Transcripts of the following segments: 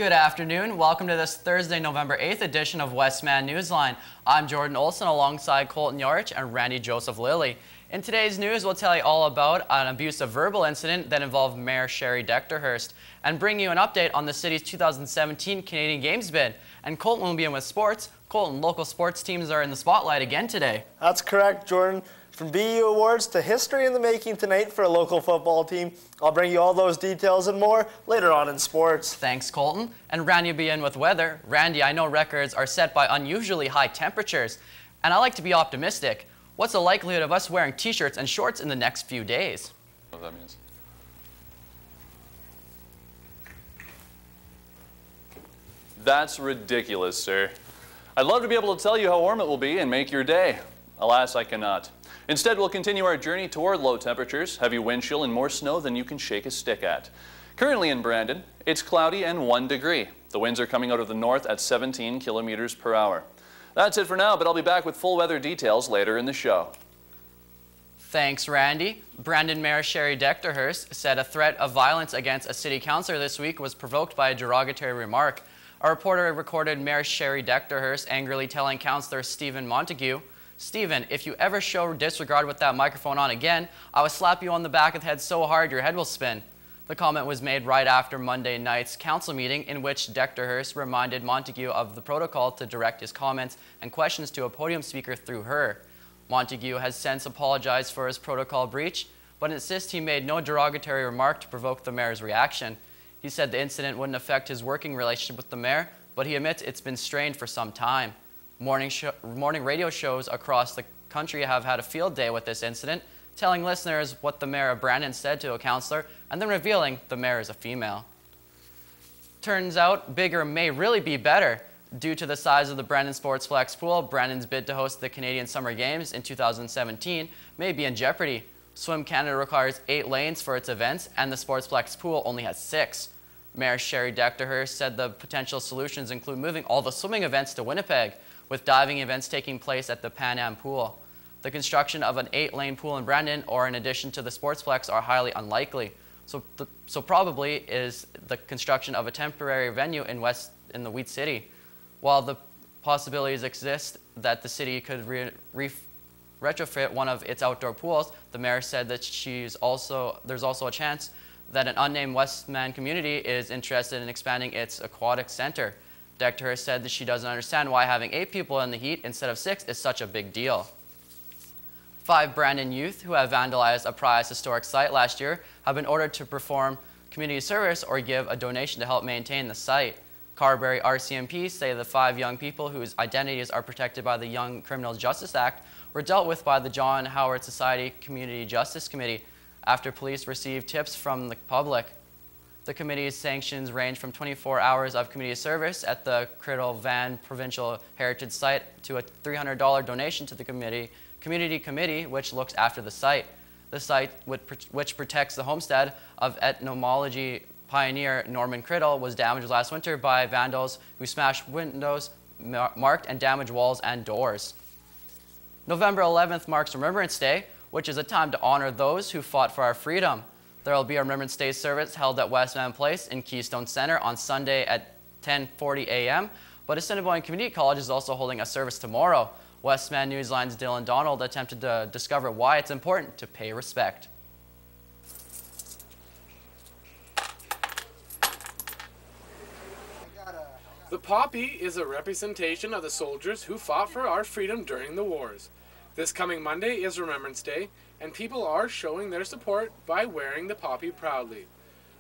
Good afternoon. Welcome to this Thursday, November 8th edition of Westman Newsline. I'm Jordan Olson alongside Colton Yarich and Randy Joseph Lilly. In today's news, we'll tell you all about an abusive verbal incident that involved Mayor Sherry Dechterhurst and bring you an update on the city's 2017 Canadian Games bid. And Colton will be in with sports. Colton, local sports teams are in the spotlight again today. That's correct, Jordan. From BU Awards to history in the making tonight for a local football team. I'll bring you all those details and more later on in sports. Thanks, Colton. And Randy will be in with weather. Randy, I know records are set by unusually high temperatures, and I like to be optimistic. What's the likelihood of us wearing t-shirts and shorts in the next few days? What that means. That's ridiculous, sir. I'd love to be able to tell you how warm it will be and make your day. Alas, I cannot. Instead, we'll continue our journey toward low temperatures, heavy wind chill, and more snow than you can shake a stick at. Currently in Brandon, it's cloudy and 1 degree. The winds are coming out of the north at 17 kilometers per hour. That's it for now, but I'll be back with full weather details later in the show. Thanks, Randy. Brandon Mayor Sherry Dechterhurst said a threat of violence against a city councillor this week was provoked by a derogatory remark. A reporter recorded Mayor Sherry Dechterhurst angrily telling Councillor Stephen Montague, "Stephen, if you ever show disregard with that microphone on again, I will slap you on the back of the head so hard your head will spin." The comment was made right after Monday night's council meeting in which Dechterhurst reminded Montague of the protocol to direct his comments and questions to a podium speaker through her. Montague has since apologized for his protocol breach, but insists he made no derogatory remark to provoke the mayor's reaction. He said the incident wouldn't affect his working relationship with the mayor, but he admits it's been strained for some time. Morning radio shows across the country have had a field day with this incident, telling listeners what the mayor of Brandon said to a councillor and then revealing the mayor is a female. Turns out bigger may really be better. Due to the size of the Brandon Sports Flex pool, Brandon's bid to host the Canadian Summer Games in 2017 may be in jeopardy. Swim Canada requires 8 lanes for its events, and the Sports Flex pool only has 6. Mayor Sherry Dechterhurst said the potential solutions include moving all the swimming events to Winnipeg, with diving events taking place at the Pan Am pool. The construction of an 8-lane pool in Brandon or in addition to the Sportsplex are highly unlikely. So probably is the construction of a temporary venue in the Wheat City. While the possibilities exist that the city could retrofit one of its outdoor pools, the mayor said that there's also a chance that an unnamed Westman community is interested in expanding its aquatic center. Dechterhurst said that she doesn't understand why having 8 people in the heat instead of 6 is such a big deal. 5 Brandon youth who have vandalized a prized historic site last year have been ordered to perform community service or give a donation to help maintain the site. Carberry RCMP say the 5 young people whose identities are protected by the Young Criminal Justice Act were dealt with by the John Howard Society Community Justice Committee after police received tips from the public. The committee's sanctions range from 24 hours of community service at the Criddle Van Provincial Heritage Site to a $300 donation to the community committee, which looks after the site. The site, which protects the homestead of ethnology pioneer Norman Criddle, was damaged last winter by vandals who smashed windows, marked and damaged walls and doors. November 11th marks Remembrance Day, which is a time to honor those who fought for our freedom. There will be a Remembrance Day service held at Westman Place in Keystone Center on Sunday at 10:40 a.m., but Assiniboine Community College is also holding a service tomorrow. Westman Newsline's Dylan Donald attempted to discover why it's important to pay respect. The poppy is a representation of the soldiers who fought for our freedom during the wars. This coming Monday is Remembrance Day, and people are showing their support by wearing the poppy proudly.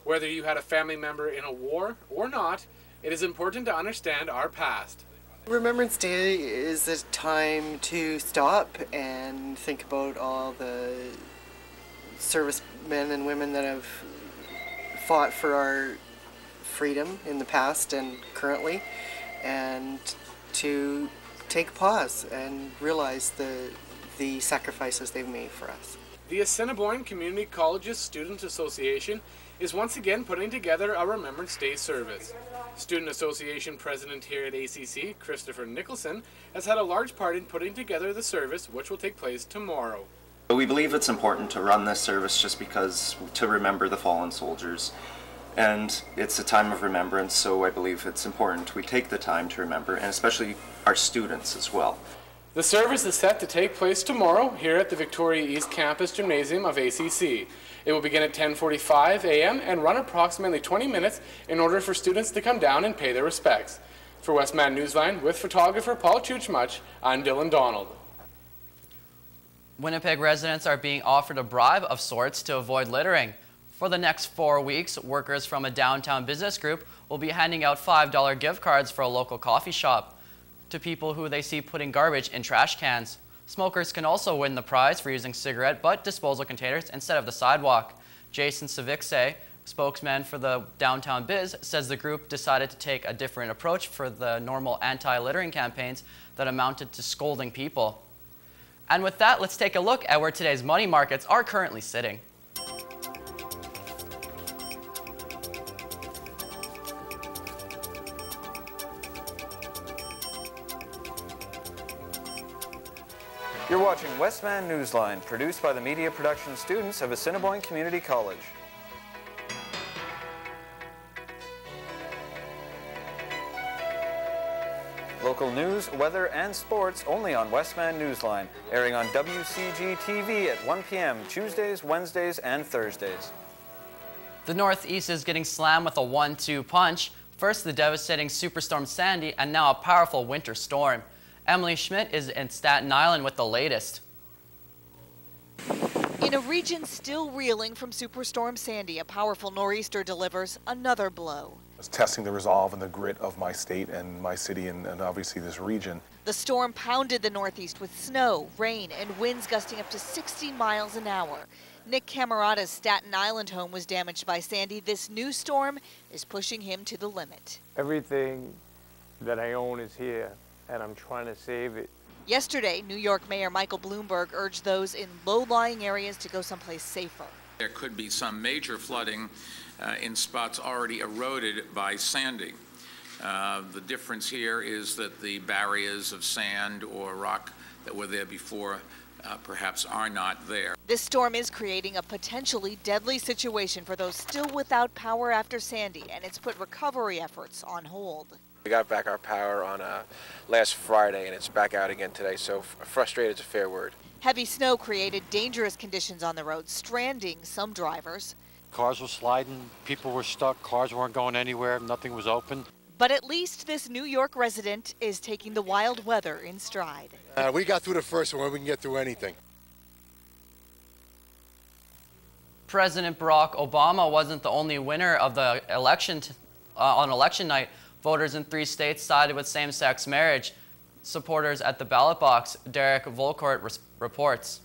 Whether you had a family member in a war or not, it is important to understand our past. Remembrance Day is a time to stop and think about all the servicemen and women that have fought for our freedom in the past and currently, and to take pause and realize the sacrifices they've made for us. The Assiniboine Community Colleges Student Association is once again putting together a Remembrance Day service. Student Association President here at ACC, Christopher Nicholson, has had a large part in putting together the service, which will take place tomorrow. We believe it's important to run this service just because to remember the fallen soldiers And it's a time of remembrance, so I believe it's important we take the time to remember, and especially our students as well. The service is set to take place tomorrow here at the Victoria East Campus Gymnasium of ACC. It will begin at 10:45 a.m. and run approximately 20 minutes in order for students to come down and pay their respects. For Westman Newsline, with photographer Paul Chuchmuch, I'm Dylan Donald. Winnipeg residents are being offered a bribe of sorts to avoid littering. For the next 4 weeks, workers from a downtown business group will be handing out $5 gift cards for a local coffee shop to people who they see putting garbage in trash cans. Smokers can also win the prize for using cigarette butt disposal containers instead of the sidewalk. Jason Savikse, spokesman for the Downtown Biz, says the group decided to take a different approach for the normal anti-littering campaigns that amounted to scolding people. And with that, let's take a look at where today's money markets are currently sitting. You're watching Westman Newsline, produced by the media production students of Assiniboine Community College. Local news, weather, and sports only on Westman Newsline, airing on WCG-TV at 1 p.m. Tuesdays, Wednesdays, and Thursdays. The Northeast is getting slammed with a 1-2 punch. First, the devastating Superstorm Sandy, and now a powerful winter storm. Emily Schmidt is in Staten Island with the latest. In a region still reeling from Superstorm Sandy, a powerful nor'easter delivers another blow. It's testing the resolve and the grit of my state and my city and obviously this region. The storm pounded the Northeast with snow, rain, and winds gusting up to 60 miles an hour. Nick Camerata's Staten Island home was damaged by Sandy. This new storm is pushing him to the limit. Everything that I own is here, and I'm trying to save it. Yesterday, New York Mayor Michael Bloomberg urged those in low-lying areas to go someplace safer. There could be some major flooding in spots already eroded by Sandy. The difference here is that the barriers of sand or rock that were there before perhaps are not there. This storm is creating a potentially deadly situation for those still without power after Sandy, and it's put recovery efforts on hold. We got back our power on last Friday, and it's back out again today, so frustrated is a fair word. Heavy snow created dangerous conditions on the road, stranding some drivers. Cars were sliding, people were stuck, cars weren't going anywhere, nothing was open. But at least this New York resident is taking the wild weather in stride. We got through the first one, we can get through anything. President Barack Obama wasn't the only winner of the election on election night. Voters in 3 states sided with same-sex marriage. Supporters at the ballot box, Derek Volcourt reports.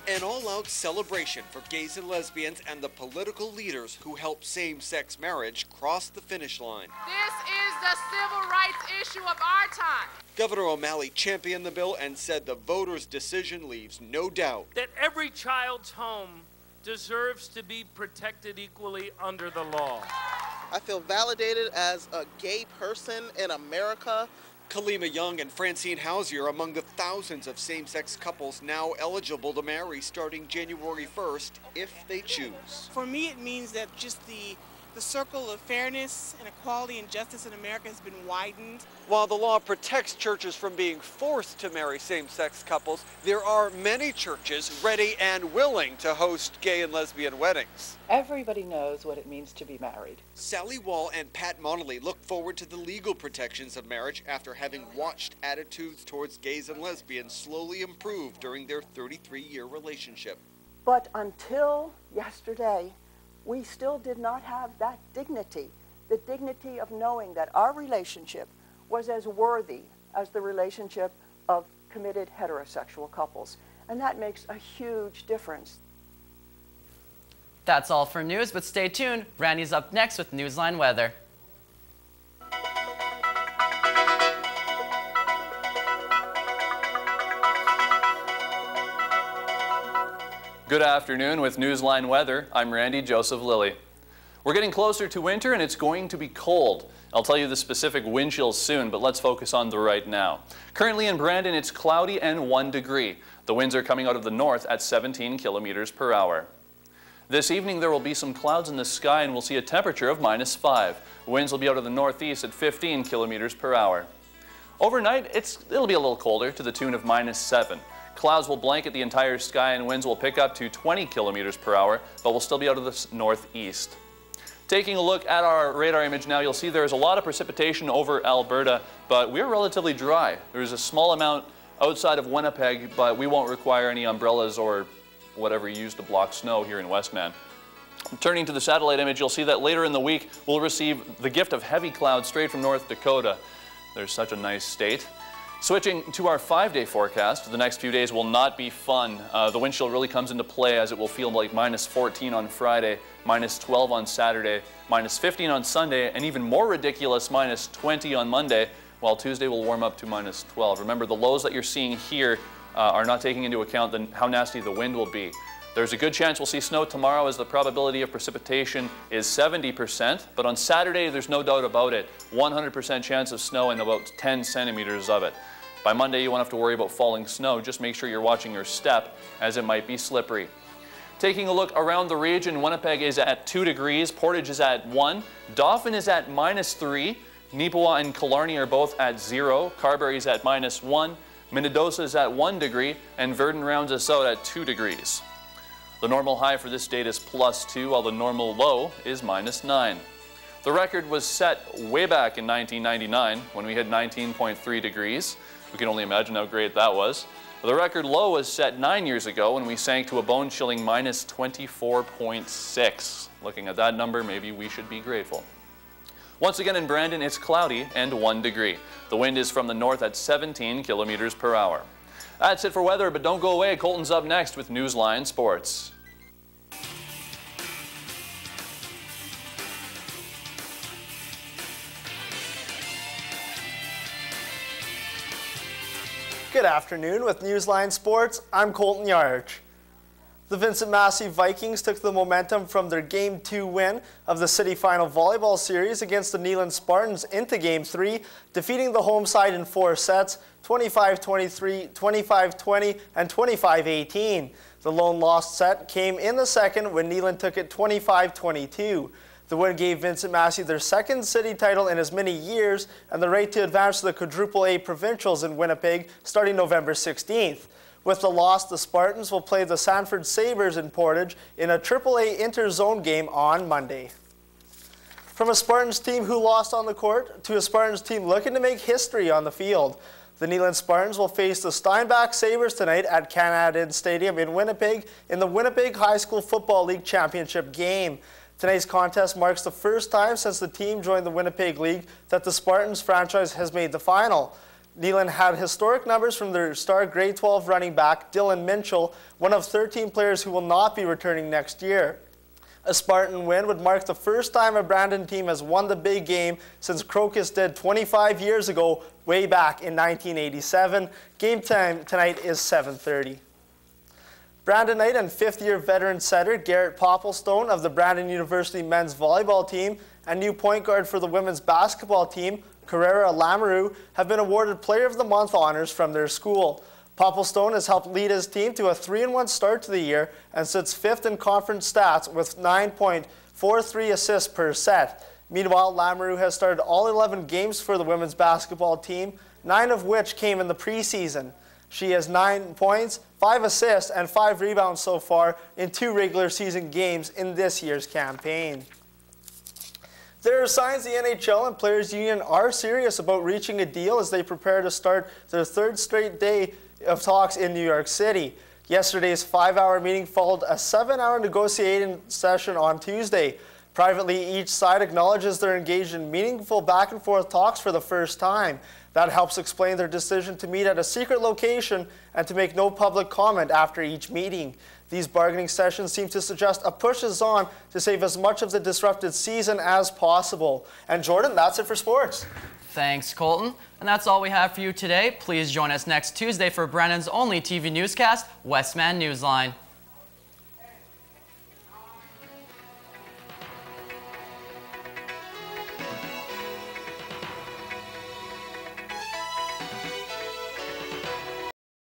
An all-out celebration for gays and lesbians and the political leaders who helped same-sex marriage cross the finish line. This is the civil rights issue of our time. Governor O'Malley championed the bill and said the voters' decision leaves no doubt that every child's home deserves to be protected equally under the law. I feel validated as a gay person in America. Kalima Young and Francine Hausier are among the thousands of same-sex couples now eligible to marry starting January 1st if they choose. For me, it means that just the circle of fairness and equality and justice in America has been widened. While the law protects churches from being forced to marry same-sex couples, there are many churches ready and willing to host gay and lesbian weddings. Everybody knows what it means to be married. Sally Wall and Pat Monelly look forward to the legal protections of marriage after having watched attitudes towards gays and lesbians slowly improve during their 33-year relationship. But until yesterday, we still did not have that dignity, the dignity of knowing that our relationship was as worthy as the relationship of committed heterosexual couples. And that makes a huge difference. That's all for news, but stay tuned. Randy's up next with Newsline Weather. Good afternoon with Newsline Weather. I'm Randy Joseph Lilly. We're getting closer to winter and it's going to be cold. I'll tell you the specific wind chills soon, but let's focus on the right now. Currently in Brandon, it's cloudy and 1 degree. The winds are coming out of the north at 17 kilometers per hour. This evening there will be some clouds in the sky and we'll see a temperature of -5. Winds will be out of the northeast at 15 kilometers per hour. Overnight, it'll be a little colder to the tune of -7. Clouds will blanket the entire sky and winds will pick up to 20 kilometers per hour, but will still be out of the northeast. Taking a look at our radar image now, you'll see there's a lot of precipitation over Alberta, but we're relatively dry. There's a small amount outside of Winnipeg, but we won't require any umbrellas or whatever you use to block snow here in Westman. Turning to the satellite image, you'll see that later in the week, we'll receive the gift of heavy clouds straight from North Dakota. There's such a nice state. Switching to our 5-day forecast, the next few days will not be fun. The wind chill really comes into play as it will feel like -14 on Friday, -12 on Saturday, -15 on Sunday, and even more ridiculous -20 on Monday, while Tuesday will warm up to -12. Remember, the lows that you're seeing here are not taking into account how nasty the wind will be. There's a good chance we'll see snow tomorrow as the probability of precipitation is 70%, but on Saturday there's no doubt about it. 100% chance of snow and about 10 centimeters of it. By Monday you won't have to worry about falling snow, just make sure you're watching your step as it might be slippery. Taking a look around the region, Winnipeg is at 2 degrees, Portage is at 1, Dauphin is at -3, Neepawa and Killarney are both at 0, Carberry is at -1, Minnedosa is at 1 degree, and Verdun rounds us out at 2 degrees. The normal high for this date is +2, while the normal low is -9. The record was set way back in 1999 when we had 19.3 degrees. We can only imagine how great that was. The record low was set 9 years ago when we sank to a bone-chilling -24.6. Looking at that number, maybe we should be grateful. Once again in Brandon, it's cloudy and 1 degree. The wind is from the north at 17 kilometers per hour. That's it for weather, but don't go away. Colton's up next with Newsline Sports. Good afternoon with Newsline Sports. I'm Colton Yarch. The Vincent Massey Vikings took the momentum from their Game 2 win of the City Final Volleyball Series against the Neelan Spartans into Game 3, defeating the home side in 4 sets, 25-23, 25-20, and 25-18. The lone lost set came in the second when Neelan took it 25-22. The win gave Vincent Massey their second city title in as many years and the right to advance to the Quadruple A Provincials in Winnipeg starting November 16th. With the loss, the Spartans will play the Sanford Sabres in Portage in a AAA interzone game on Monday. From a Spartans team who lost on the court to a Spartans team looking to make history on the field, the Neelan Spartans will face the Steinbach Sabres tonight at Canada Stadium in Winnipeg in the Winnipeg High School Football League Championship game. Tonight's contest marks the first time since the team joined the Winnipeg League that the Spartans franchise has made the final. Neelan had historic numbers from their star grade 12 running back, Dylan Minchell, one of 13 players who will not be returning next year. A Spartan win would mark the first time a Brandon team has won the big game since Crocus did 25 years ago, way back in 1987. Game time tonight is 7:30. Brandonite and 5th-year veteran setter Garrett Popplestone of the Brandon University men's volleyball team and new point guard for the women's basketball team, Carrera Lamoureux, have been awarded Player of the Month honors from their school. Popplestone has helped lead his team to a 3-1 start to the year and sits 5th in conference stats with 9.43 assists per set. Meanwhile, Lamoureux has started all 11 games for the women's basketball team, 9 of which came in the preseason. She has 9 points, 5 assists, and 5 rebounds so far in 2 regular season games in this year's campaign. There are signs the NHL and Players Union are serious about reaching a deal as they prepare to start their 3rd straight day of talks in New York City. Yesterday's 5-hour meeting followed a 7-hour negotiating session on Tuesday. Privately, each side acknowledges they're engaged in meaningful back-and-forth talks for the first time. That helps explain their decision to meet at a secret location and to make no public comment after each meeting. These bargaining sessions seem to suggest a push is on to save as much of the disrupted season as possible. And Jordan, that's it for sports. Thanks, Colton. And that's all we have for you today. Please join us next Tuesday for Brandon's only TV newscast, Westman Newsline.